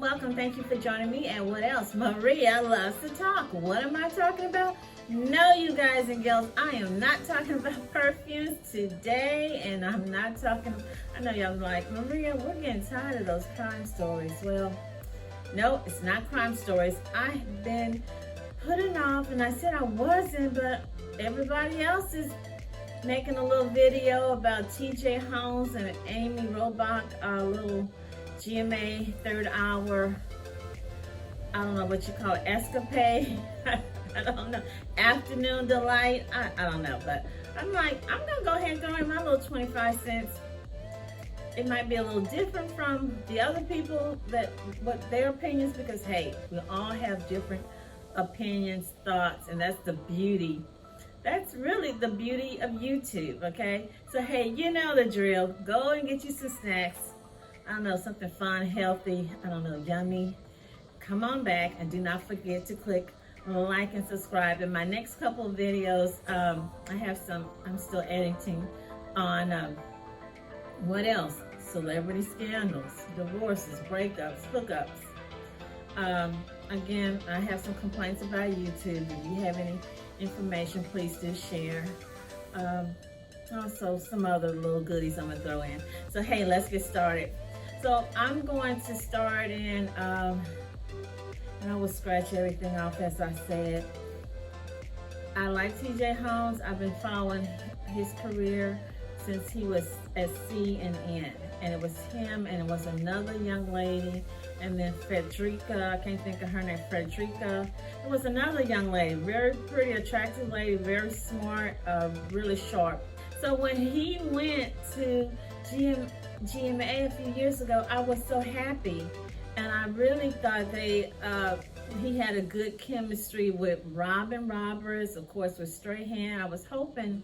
welcome. Thank you for joining me. And what else? Maria loves to talk. What am I talking about? No, you guys and girls, I am not talking about perfumes today. And I'm not talking, I know y'all like, Maria, we're getting tired of those crime stories. Well, no, it's not crime stories. I've been putting off, and I said I wasn't, but everybody else is making a little video about TJ Holmes and Amy Robach, a little GMA third hour, I don't know what you call it, escapade. I don't know, afternoon delight. I don't know, but I'm like, I'm gonna go ahead and throw in my little 25 cents. It might be a little different from the other people, that what their opinions, because hey, we all have different opinions, thoughts, and that's the beauty. That's really the beauty of YouTube, okay? So hey, you know the drill. Go and get you some snacks. I don't know, something fun, healthy, I don't know, yummy. Come on back, and do not forget to click like and subscribe. In my next couple of videos, I have some, I'm still editing on, what else? Celebrity scandals, divorces, breakups, hookups. Again, I have some complaints about YouTube. If you have any information, please do share. Also, some other little goodies I'm gonna throw in. So hey, let's get started. So I'm going to start in, and I will scratch everything off as I said. I like TJ Holmes. I've been following his career since he was at CNN. And it was him, and it was another young lady, and then Frederica, I can't think of her name, Frederica. It was another young lady, very pretty, attractive lady, very smart, really sharp. So when he went to GMA a few years ago, I was so happy. And I really thought he had a good chemistry with Robin Roberts, of course, with Strahan. I was hoping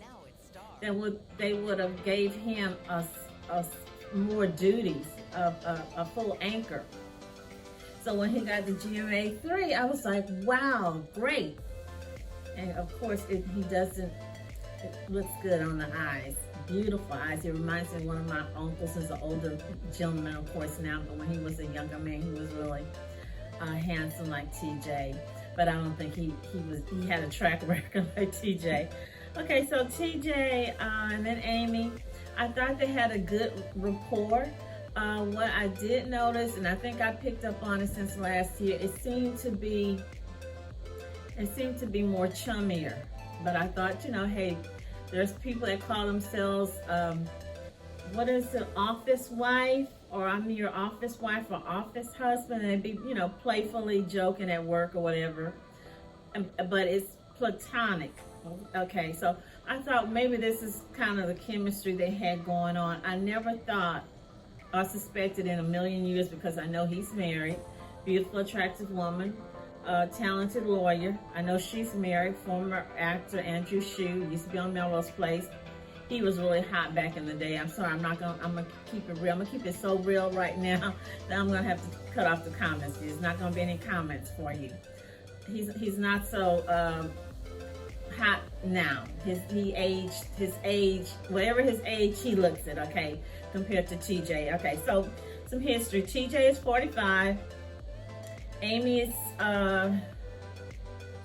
that they would have gave him a more duties, a full anchor. So when he got to GMA3, I was like, wow, great. And of course, it looks good on the eyes. Beautiful eyes. It reminds me of one of my uncles. He's an older gentleman, of course, now, but when he was a younger man, he was really handsome like TJ. But I don't think he had a track record like TJ. Okay, so TJ and then Amy, I thought they had a good rapport. What I did notice, and I think I picked up on it since last year, it seemed to be more chummier. But I thought, you know, hey, there's people that call themselves, what is it, office wife, or I'm your office wife or office husband, and they'd be, you know, playfully joking at work or whatever, but it's platonic. Okay, so I thought maybe this is kind of the chemistry they had going on. I never thought or suspected in a million years, because I know he's married, beautiful, attractive woman, talented lawyer. I know she's married, former actor Andrew Shue, used to be on Melrose Place. He was really hot back in the day. I'm sorry, I'm gonna keep it real. I'm gonna keep it so real right now that I'm gonna have to cut off the comments. There's not gonna be any comments for you. He's not so hot now. His age, whatever his age, he looks it, okay, compared to TJ. Okay, so some history. TJ is 45. Amy is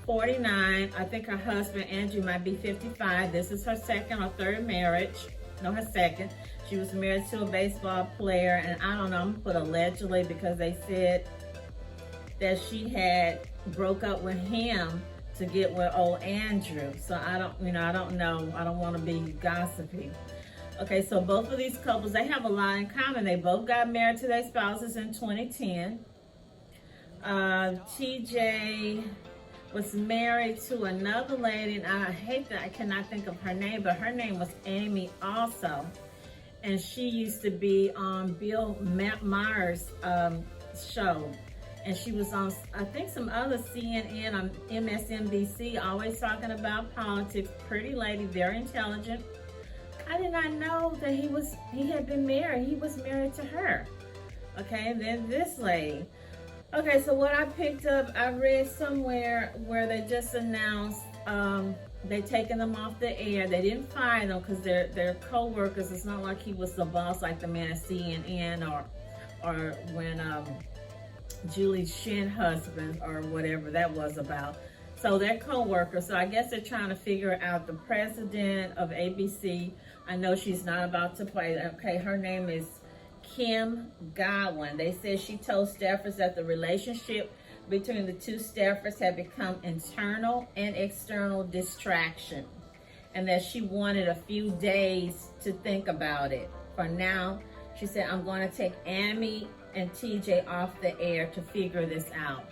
49. I think her husband, Andrew, might be 55. This is her second or third marriage. No, her second. She was married to a baseball player, and I don't know, I'm gonna put allegedly, because they said that she had broke up with him to get with old Andrew. So I don't know. I don't want to be gossipy. Okay, so both of these couples, they have a lot in common. They both got married to their spouses in 2010. TJ was married to another lady, and I hate that I cannot think of her name, but her name was Amy also. And she used to be on Bill Maher's show. And she was on, I think, some other CNN on MSNBC, always talking about politics. Pretty lady, very intelligent. I did not know that he had been married. He was married to her. Okay, and then this lady. Okay, so what I picked up, I read somewhere where they just announced they taken them off the air. They didn't fire them because they're co-workers. It's not like he was the boss like the man at CNN or when Julie Shin husband or whatever that was about. So they're co-workers. So I guess they're trying to figure out the president of ABC. I know she's not about to play. Okay, her name is Kim Godwin. They said she told staffers that the relationship between the two staffers had become internal and external distraction, and that she wanted a few days to think about it. For now, she said, I'm going to take Amy and TJ off the air to figure this out.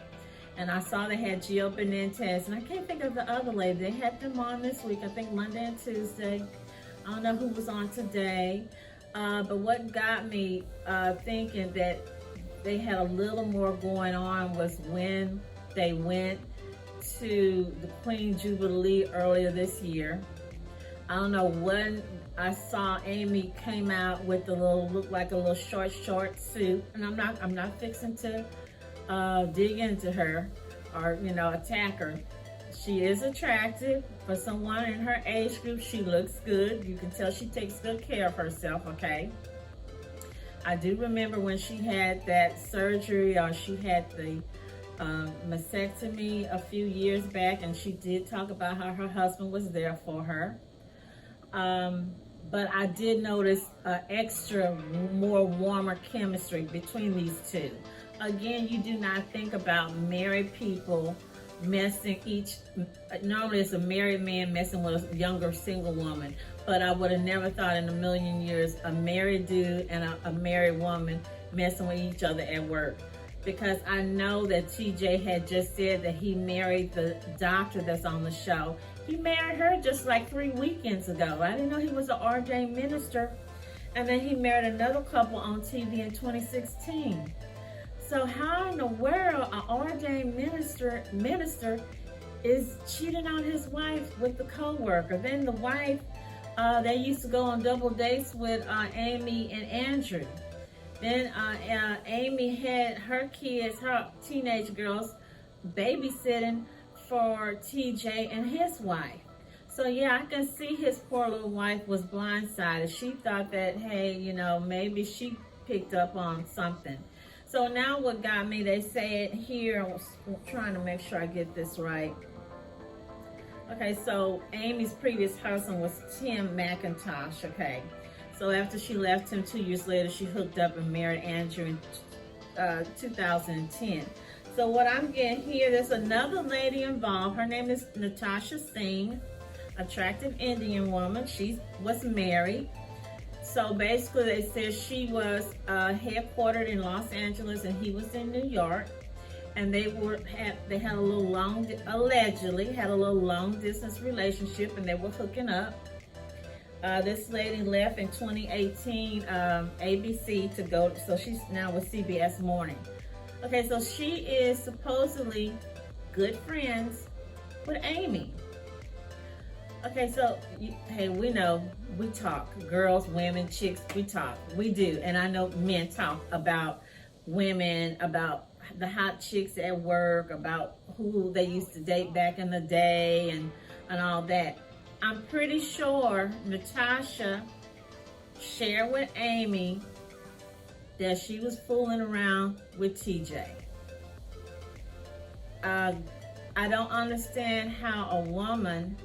And I saw they had Gio Benitez, and I can't think of the other lady. They had them on this week, I think Monday and Tuesday. I don't know who was on today. But what got me thinking that they had a little more going on was when they went to the Queen Jubilee earlier this year. I don't know when I saw Amy came out with the little, looked like a little short suit, and I'm not fixing to dig into her or, you know, attack her. She is attractive for someone in her age group. She looks good. You can tell she takes good care of herself, okay? I do remember when she had that surgery, or she had the mastectomy a few years back, and she did talk about how her husband was there for her. But I did notice extra, more warmer chemistry between these two. Again, you do not think about married people messing normally it's a married man messing with a younger single woman, but I would have never thought in a million years a married dude and a married woman messing with each other at work. Because I know that TJ had just said that he married the doctor that's on the show. He married her just like 3 weekends ago. I didn't know he was an ordained minister. And then he married another couple on TV in 2016. So how in the world an ordained minister is cheating on his wife with the co-worker? Then the wife, they used to go on double dates with Amy and Andrew. Then Amy had her kids, her teenage girls, babysitting for TJ and his wife. So yeah, I can see his poor little wife was blindsided. She thought that, hey, you know, maybe she picked up on something. So now what got me, they said here, I was trying to make sure I get this right. Okay, so Amy's previous husband was Tim McIntosh, okay. So after she left him 2 years later, she hooked up and married Andrew in 2010. So what I'm getting here, there's another lady involved. Her name is Natasha Singh, attractive Indian woman. She was married. So basically they said she was headquartered in Los Angeles and he was in New York. And they had a little allegedly had a little long distance relationship, and they were hooking up. This lady left in 2018 ABC to go, so she's now with CBS Morning. Okay, so she is supposedly good friends with Amy. Okay, so hey, we know, we talk, girls, women, chicks, we talk, we do. And I know men talk about women, about the hot chicks at work, about who they used to date back in the day and all that. I'm pretty sure Natasha shared with Amy that she was fooling around with TJ. I don't understand how a woman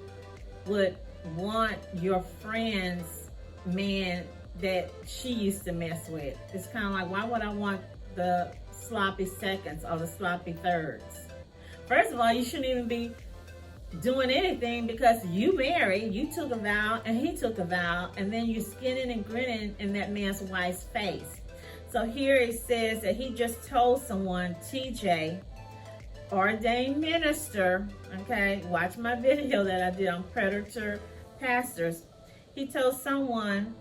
would want your friend's man that she used to mess with. It's kind of like, why would I want the sloppy seconds or the sloppy thirds? First of all, you shouldn't even be doing anything because you married, you took a vow, and he took a vow, and then you're skinning and grinning in that man's wife's face. So here it says that he just told someone, TJ, ordained minister, okay, watch my video that I did on predator pastors. He told someone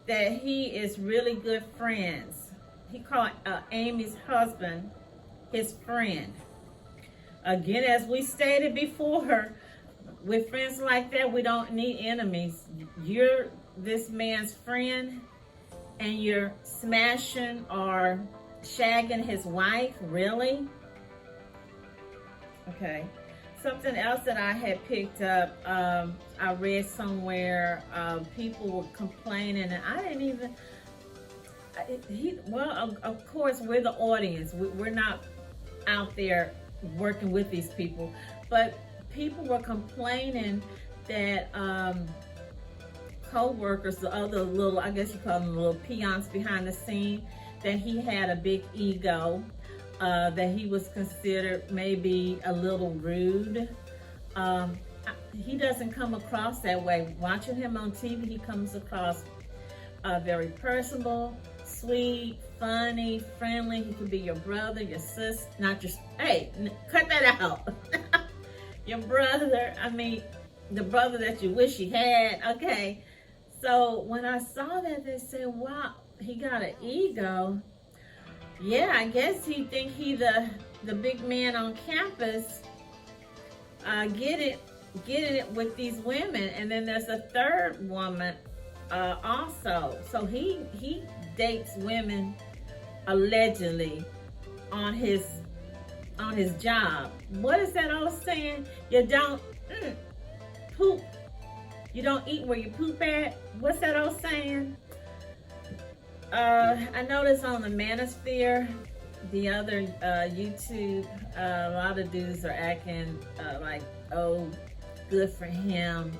that he is really good friends. He called Amy's husband his friend. Again, as we stated before, with friends like that, we don't need enemies. You're this man's friend and you're smashing or shagging his wife, really? Okay. Something else that I had picked up, I read somewhere, people were complaining, and I didn't even, well, of course, we're the audience. We're not out there working with these people. But people were complaining that co-workers, the other little, I guess you call them little peons behind the scene, that he had a big ego, that he was considered maybe a little rude. He doesn't come across that way. Watching him on TV, he comes across very personable, sweet, funny, friendly. He could be your brother, your sister, not just, hey, cut that out. Your brother, I mean, the brother that you wish you had, okay? So when I saw that, they said, wow, he got an ego. Yeah, I guess he think he the big man on campus. Get it with these women. And then there's a third woman also. So he dates women allegedly on his job. What is that old saying? You don't poop. You don't eat where you poop at. What's that old saying? I noticed on the Manosphere, the other YouTube, a lot of dudes are acting like, oh, good for him.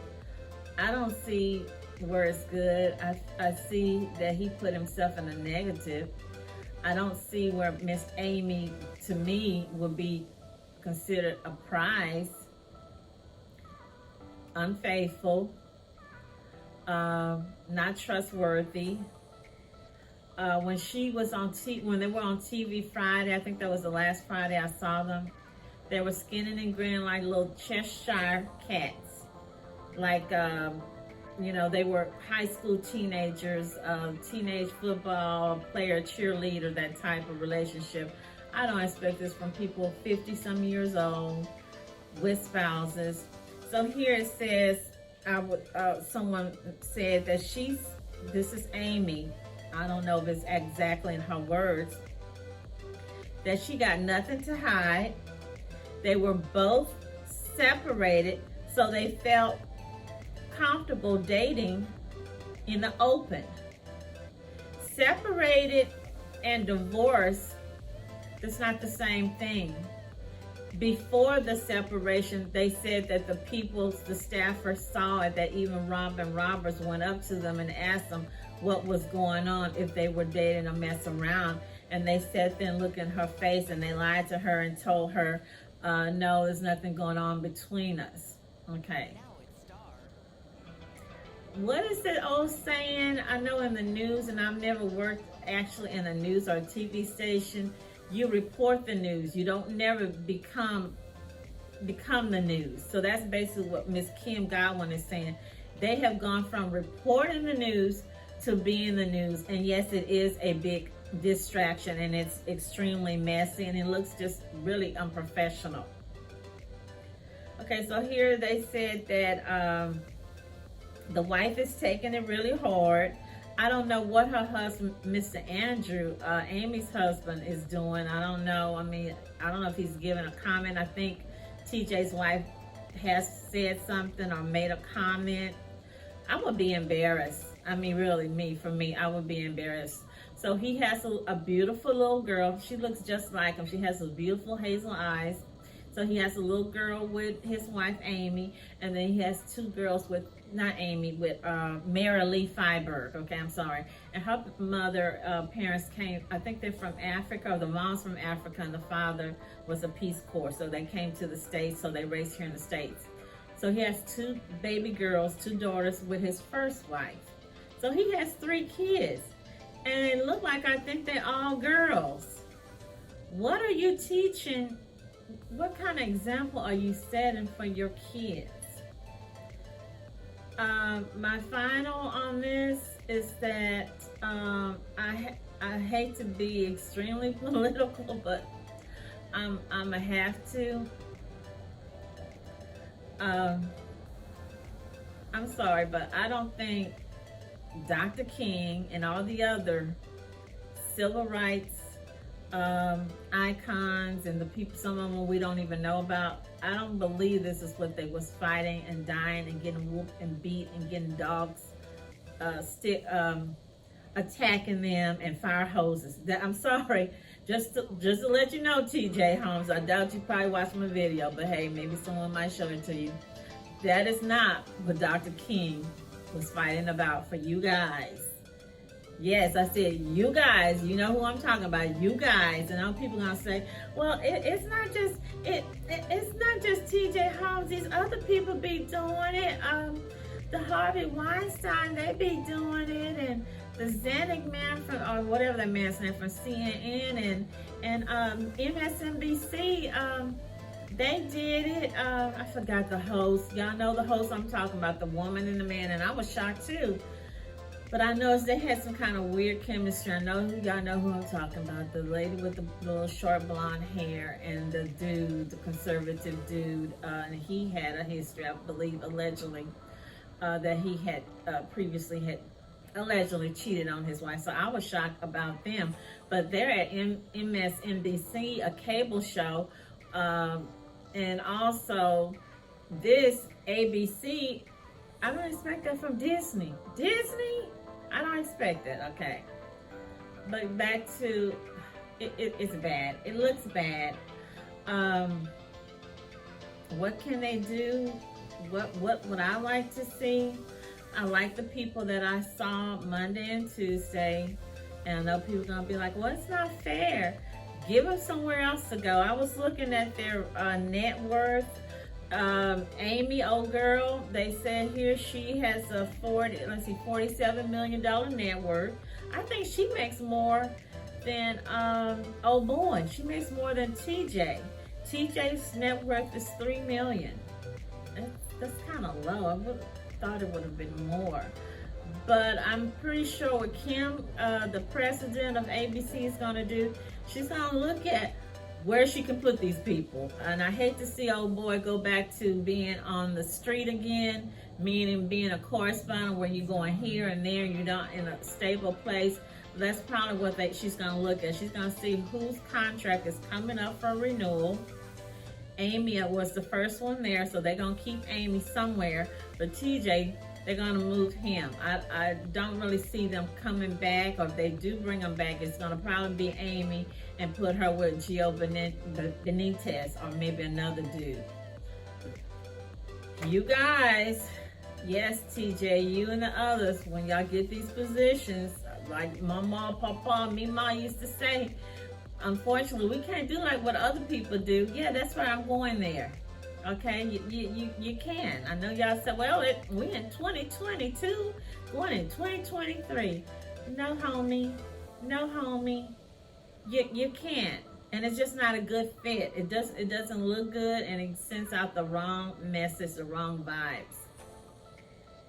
I don't see where it's good. I see that he put himself in a negative. I don't see where Miss Amy, to me, would be considered a prize. Unfaithful, not trustworthy. When she was on when they were on TV Friday, I think that was the last Friday I saw them, they were skinning and grinning like little Cheshire cats. Like, you know, they were high school teenagers, teenage football player, cheerleader, that type of relationship. I don't expect this from people 50-some years old with spouses. So here it says, someone said that this is Amy. I don't know if it's exactly in her words, that she got nothing to hide. They were both separated, so they felt comfortable dating in the open. Separated and divorced, it's not the same thing. Before the separation, they said that the staffers saw it, that even Robin Roberts went up to them and asked them what was going on, if they were dating or messing around. And they sat there and looked in her face and they lied to her and told her, no, there's nothing going on between us. Okay. What is that old saying? I know in the news, and I've never worked actually in a news or a TV station, you report the news. You don't never become the news. So that's basically what Miss Kim Godwin is saying. They have gone from reporting the news to being the news. And yes, it is a big distraction and it's extremely messy and it looks just really unprofessional. Okay, so here they said that the wife is taking it really hard. I don't know what her husband, Mr. Andrew, Amy's husband, is doing. I don't know. I mean, I don't know if he's given a comment. I think TJ's wife has said something or made a comment. I would be embarrassed. I mean, really, for me, I would be embarrassed. So he has a beautiful little girl. She looks just like him. She has those beautiful hazel eyes. So he has a little girl with his wife, Amy, and then he has two girls with, not Amy, with Mary Lee Feinberg, okay, I'm sorry. And her mother, parents came, I think they're from Africa, or the mom's from Africa, and the father was a Peace Corps, so they came to the States, so they raised here in the States. So he has two baby girls, two daughters with his first wife. So he has 3 kids, and it look like, I think they're all girls. What are you teaching? What kind of example are you setting for your kids? My final on this is that I hate to be extremely political, but I'm gonna have to. I'm sorry, but I don't think Dr. King and all the other civil rights icons and the people, some of them we don't even know about, I don't believe this is what they was fighting and dying and getting whooped and beat and getting dogs attacking them and fire hoses. I'm sorry, Just to let you know, TJ Holmes, I doubt you probably watched my video, but hey, maybe someone might show it to you. That is not what Dr. King was fighting about for you guys. Yes, I said you guys. You know who I'm talking about. You guys. And all people gonna say, well, it's not just TJ Holmes. These other people be doing it. The Harvey Weinstein, they be doing it, and the Zanuck man from, or whatever that man's name, from CNN and MSNBC. They did it. I forgot the host. Y'all know the host I'm talking about, the woman and the man, and I was shocked too. But I noticed they had some kind of weird chemistry. I know y'all know who I'm talking about. The lady with the little short blonde hair and the dude, the conservative dude. And he had a history, I believe, allegedly, that he had previously had allegedly cheated on his wife. So I was shocked about them. But they're at MSNBC, a cable show. And also this ABC, I don't expect that from Disney. Disney? I don't expect that, okay. But back to, it's bad. It looks bad. What can they do? What would I like to see? I like the people that I saw Monday and Tuesday. And I know people are going to be like, well, it's not fair. Give them somewhere else to go. I was looking at their net worth. Amy, old girl, they said here she has a $47 million net worth. I think she makes more than, oh boy, she makes more than TJ. TJ's net worth is $3 million. That's kind of low. I would have thought it would have been more. But I'm pretty sure what Kim, the president of ABC, is going to do, she's going to look at where she can put these people. And I hate to see old boy go back to being on the street again, meaning being a correspondent where you're going here and there, you're not in a stable place. That's probably what she's going to look at. She's going to see whose contract is coming up for renewal. Amy was the first one there, so they're going to keep Amy somewhere. But TJ, they're going to move him. I don't really see them coming back, or if they do bring him back, it's going to probably be Amy and put her with Gio Benitez or maybe another dude. You guys, yes, TJ, you and the others, when y'all get these positions, like Mama, Papa, Mima used to say, unfortunately, we can't do like what other people do. Yeah, that's why I'm going there. Okay, you can. I know y'all said, well, we in 2022, going in 2023. No, homie. No, homie. You can't. And it's just not a good fit. It doesn't look good, and it sends out the wrong message, the wrong vibes.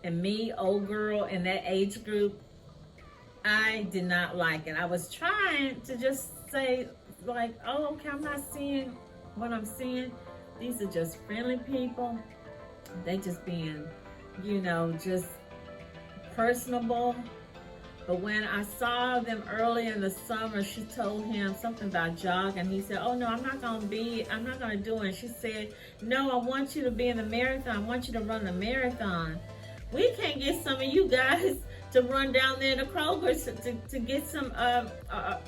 And me, old girl, in that age group, I did not like it. I was trying to just say, like, oh, okay, I'm not seeing what I'm seeing. These are just friendly people. They just being, just personable. But when I saw them early in the summer, she told him something about jogging. He said, oh no, I'm not gonna do it. And she said, no, I want you to be in the marathon. I want you to run the marathon. We can't get some of you guys to run down there to Kroger's to get some,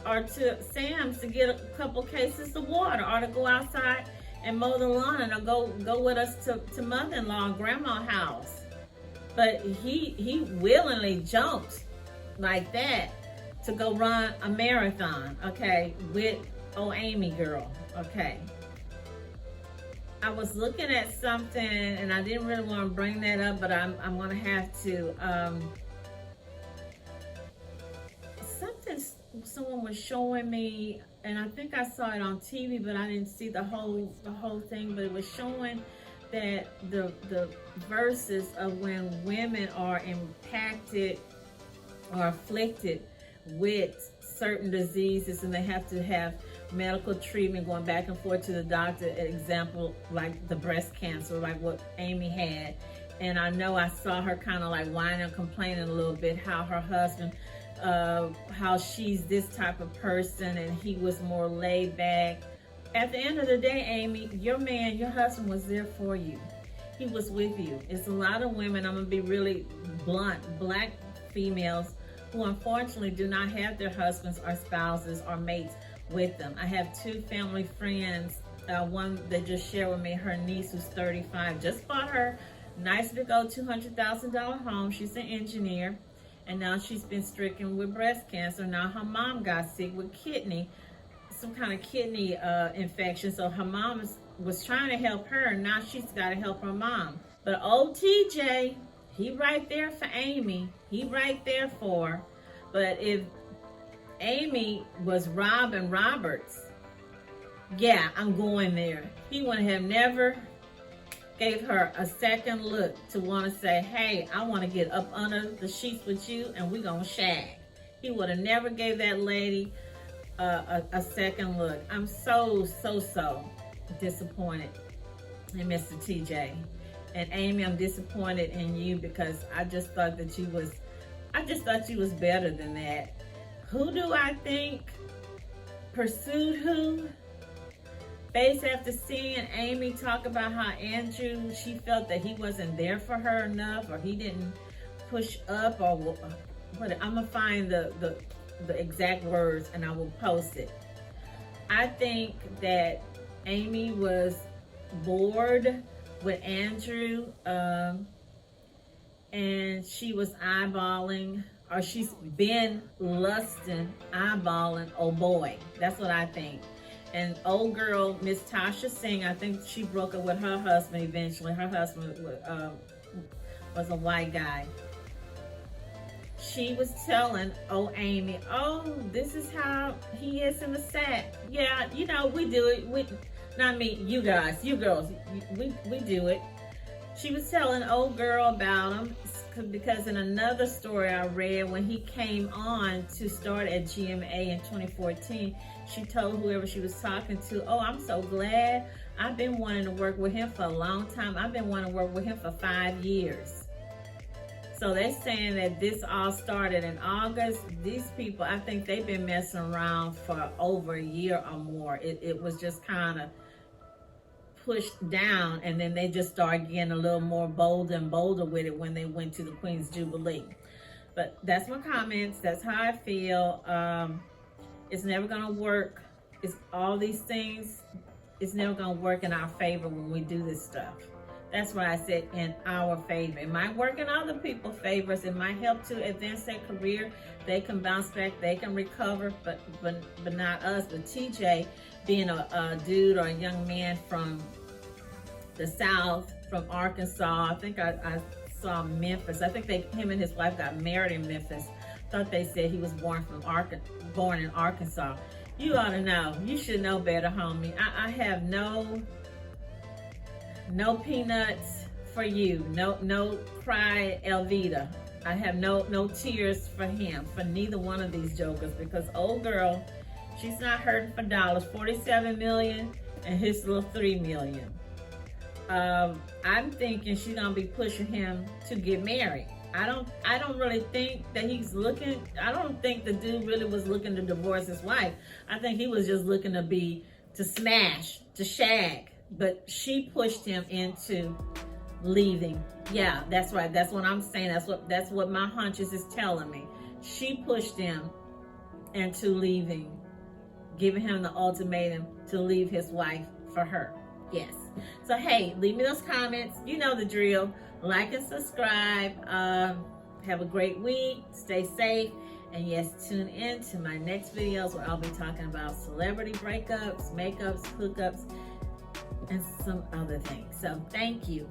or to Sam's to get a couple cases of water, or to go outside and mow the lawn, or go with us to mother-in-law and grandma's house. But he willingly jumped like that to go run a marathon, okay, with Amy girl, okay. I was looking at something, and I didn't really want to bring that up, but I'm gonna have to. Someone was showing me, and I think I saw it on TV, but I didn't see the whole thing. But it was showing that the verses of when women are impacted or afflicted with certain diseases, and they have to have medical treatment, going back and forth to the doctor. Example, like the breast cancer, like what Amy had. And I know I saw her kind of like whining and complaining a little bit how her husband, how she's this type of person and he was more laid back. At the end of the day, Amy, your man, your husband was there for you. He was with you. It's a lot of women, I'm gonna be really blunt, black females who unfortunately do not have their husbands or spouses or mates with them. I have two family friends. One that just shared with me, her niece who's 35, just bought her nice big old $200,000 home. She's an engineer, and now she's been stricken with breast cancer. Now her mom got sick with some kind of kidney infection. So her mom was trying to help her, and now she's got to help her mom. But old TJ, he right there for Amy. He right there for her. But if Amy was Robin Roberts, yeah, I'm going there. He would have never gave her a second look to want to say, hey, I want to get up under the sheets with you and we're going to shag. He would have never gave that lady a second look. I'm so disappointed in Mr. TJ. And Amy, I'm disappointed in you because I just thought you was better than that. Who do I think pursued who? Based after seeing Amy talk about how Andrew, she felt that he wasn't there for her enough, or he didn't push up, or what? I'm gonna find the exact words and I will post it. I think that Amy was bored with Andrew, and she was eyeballing, or she's been lusting, eyeballing, oh boy. That's what I think. And old girl, Miss Tasha Singh, I think she broke up with her husband eventually. Her husband was a white guy. She was telling Amy, oh, this is how he is in the sack. Yeah, you know, we do it. Not me, you guys, you girls, we do it. She was telling old girl about him because in another story I read, when he came on to start at GMA in 2014, she told whoever she was talking to, oh, I'm so glad. I've been wanting to work with him for a long time. I've been wanting to work with him for 5 years. So they're saying that this all started in August. These people, I think they've been messing around for over a year or more. It was just kind of pushed down, and then they just started getting a little more bold and bolder with it when they went to the Queen's Jubilee. But that's my comments. That's how I feel. It's never gonna work. It's all these things. It's never gonna work in our favor when we do this stuff. That's why I said in our favor. It might work in other people's favors. It might help to advance their career. They can bounce back. They can recover. But not us. But TJ, being a dude or a young man from the South, from Arkansas. I think I saw Memphis. I think him and his wife got married in Memphis. Thought they said he was born in Arkansas. You ought to know. You should know better, homie. I have no peanuts for you. No cry Elvita. I have no tears for him, for neither one of these jokers, because old girl, she's not hurting for dollars. 47 million and his little 3 million. I'm thinking she's gonna be pushing him to get married. I don't really think that he's looking. I don't think the dude really was looking to divorce his wife. I think he was just looking to smash, to shag. But she pushed him into leaving. Yeah, that's right. That's what I'm saying. That's what my hunches is telling me. She pushed him into leaving, giving him the ultimatum to leave his wife for her. Yes. So hey, leave me those comments. You know the drill. Like and subscribe. Have a great week. Stay safe. And yes, tune in to my next videos where I'll be talking about celebrity breakups, makeups, hookups, and some other things. So thank you.